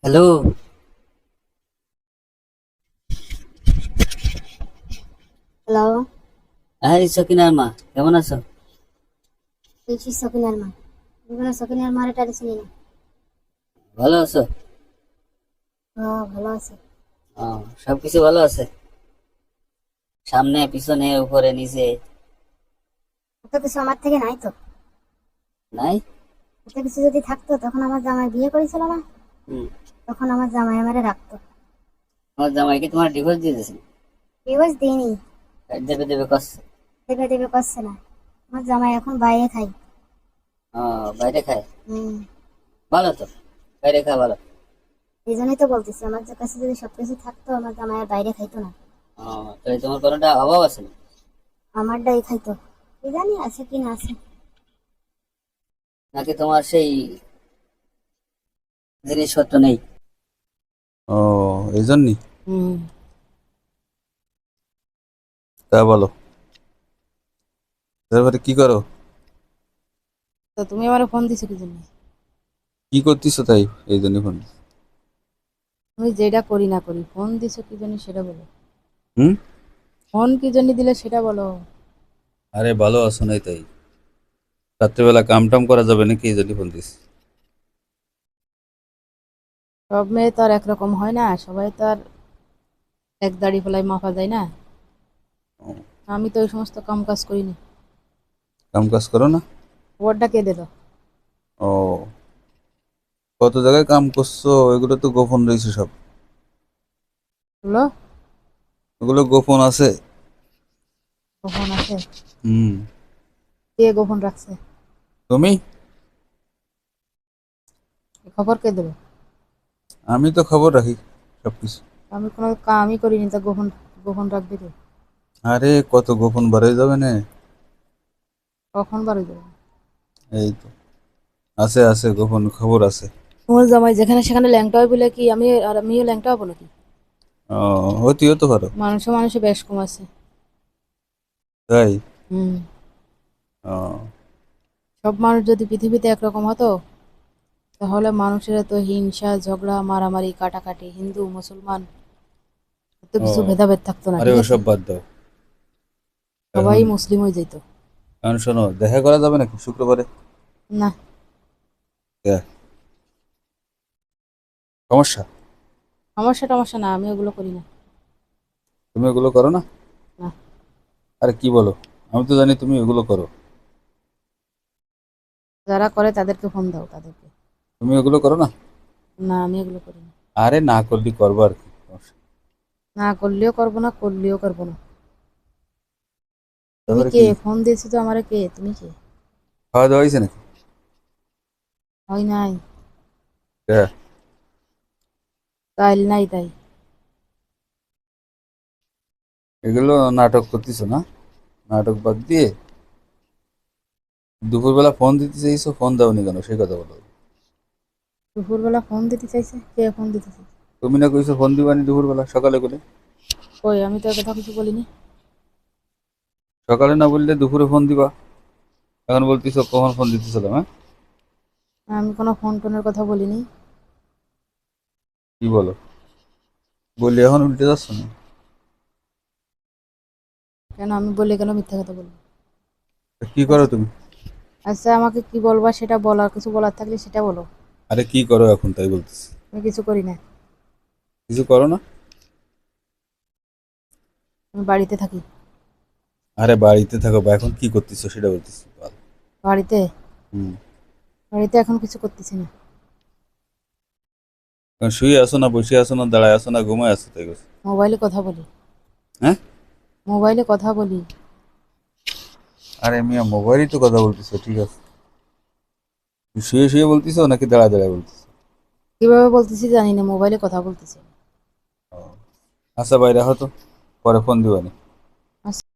Hello. Hello, হ্যাঁ, সকিনার মা, কেমন আছো? বলছি সকিনার মা। এগুলো সকিনার মার এটা চিনি না। ভালো আছো? হ্যাঁ, ভালো আছে। সবকিছু ভালো আছে? সামনে পিছনে উপরে নিচে? এত কিছু আমার থেকে নাই তো। নাই? এত কিছু যদি থাকতো তখন আমার জামাই বিয়ে করেছিল না, হুম। তখন আমার জামাই আমারে রাখতো। তোমার জামাইকে তোমার ডিভোর্স দিয়ে দিয়েছে? ডিভোর্স দিইনি। দেবে দেবে করছে? দেবে দেবে করছে না। আমার জামাই এখন বাইরে খাই। বাইরে খায়? হুম। ভালো তো, বাইরে খাওয়া ভালো। এই জন্যই তো বলতেছি, আমার কাছে যদি সবকিছু থাকতো আমার জামাই আর বাইরে খাইতো না। তাহলে তোমার কোনোটা অভাব আছে না? আমারটাই খাইতো। কি জানি আছে কি না আছে। নাকি তোমার সেই জিনিসপত্র নেই? ও, এই জন্যই। হুম। তা বলো, তারপরে কি করো? তো তুমি আমার ফোন দিছো কি জন্য? কি করতেছো তাই? এই জন্য ফোন। তুমি যেটা করি না করি ফোন দিছো কি জন্য সেটা বলো। হুম। ফোন কি জন্য দিলে সেটা বলো। আরে ভালো আছো নাই তাই? রাত্রেবেলা কাম টাম করা যাবে নাকি, এই জন্য ফোন দিস। সব মেয়ে তো আর একরকম হয় না, সবাই তো আর এক দাড়ি ফেলাই মাপা যায় না। ও, আমি তো ওই সমস্ত কাম কাজ করিনি। কাম কাজ করো না? খবরটা কে দিল? ও, কত জায়গায় কাম করছো, এগুলো তো গোপন রয়েছে সব। হলো? ওগুলো গোপন আছে। গোপন আছে? হুম। কে গোপন রাখছে? তুমি? এ খবর কে দিল? আমি তো খবর রাখি সবকিছু। আমি কোনো কামই করিনি, তা গোপন গোপন রাখবে কে? আরে কত গোপন বাড়াই যাবে না। কখন বারো যাবে? এই তো, আছে আছে গোপন খবর আছে। তোমার জামাই যেখানে সেখানে ল্যাংটা হয় বলে কি আমিও ল্যাংটা হবো নাকি? ও, হতেও তো পারো। মানুষে মানুষে বেশ কম আছে। তাই? হুম। ও, সব মানুষ যদি পৃথিবীতে একরকম হতো তাহলে মানুষের এত হিংসা ঝগড়া মারামারি কাটাকাটি হিন্দু মুসলমান এত ও, কিছু ভেদাভেদ থাকতো না, আরে ঠিক আছে? ওসব বাদ দাও এখন। সবাই মুসলিম হয়ে যেত। এখন শোনো, দেখা করা যাবে নাকি শুক্রবারে? না। দেখ, সমস্যা? সমস্যা টমস্যা না, আমি ওগুলো করি না। তুমি ওগুলো করো না? না। আরে কি বলো, আমি তো জানি তুমি ওগুলো করো। যারা করে তাদেরকে ফোন দাও তাদেরকে। তুমি ওগুলো করো না? না, আমি এগুলো করি না। আরে না করলে করবো আর কি, সমস্যা। না করলেও করবো না, করলেও করবো না। তুমি তারপরে কে? কি, ফোন দিয়েছো তো আমারে, কে তুমি? কে? খাওয়া দাওয়া হয়েছে নাকি? হয় নাই। হ্যাঁ। কাইল নাই তাই। এগুলো নাটক করতেছো না? নাটক বাদ দিয়ে দুপুরবেলা ফোন দিতে চাইছো, ফোন দাওনি কেন সেই কথা বলো। দুপুরবেলা ফোন দিতে চাইছে? কে ফোন দিতে চাইছে? তুমি না কইছো ফোন দিবানি দুপুরবেলা, সকালে করে। কই, আমি তো কথা কিছু বলিনি। সকালে না বললে দুপুরে ফোন দিবা, এখন বলতেছো কখন ফোন দিতেছিলাম? হ্যাঁ, আমি কোনো ফোন টোনের কথা বলিনি। কি বলো, বললি এখন উল্টে যাচ্ছ না? কেন আমি বললে কেন মিথ্যা কথা বলবো? তা কি করো আচ্ছা। তুমি? আচ্ছা, আমাকে কি বলবা সেটা বলার, কিছু বলার থাকলে সেটা বলো। আরে কি করো এখন তাই বলতেছি। আমি কিছু করি না। কিছু করো না? আমি বাড়িতে থাকি। আরে বাড়িতে থাকো বা এখন কি করতেছো সেটা বলতেছি, বল। বাড়িতে? হুম। বাড়িতে এখন কিছু করতেছি না। এখন শুয়ে আসো না, বসে আসো না, দাঁড়ায় আসো না, ঘুমায় আসো তাই বলছি। মোবাইলে কথা বলি। হ্যাঁ? মোবাইলে কথা বলি। আরে মিয়া, মোবাইলই তো কথা বলতেছো, ঠিক আছে। তুমি শুয়ে শুয়ে বলতেছো নাকি দাঁড়ায় দাঁড়ায় বলতেছো? কিভাবে বলতেছি জানি না, মোবাইলে কথা বলতেছি। ও, আচ্ছা বাইরে হতো, পরে ফোন দিবানি। আচ্ছা।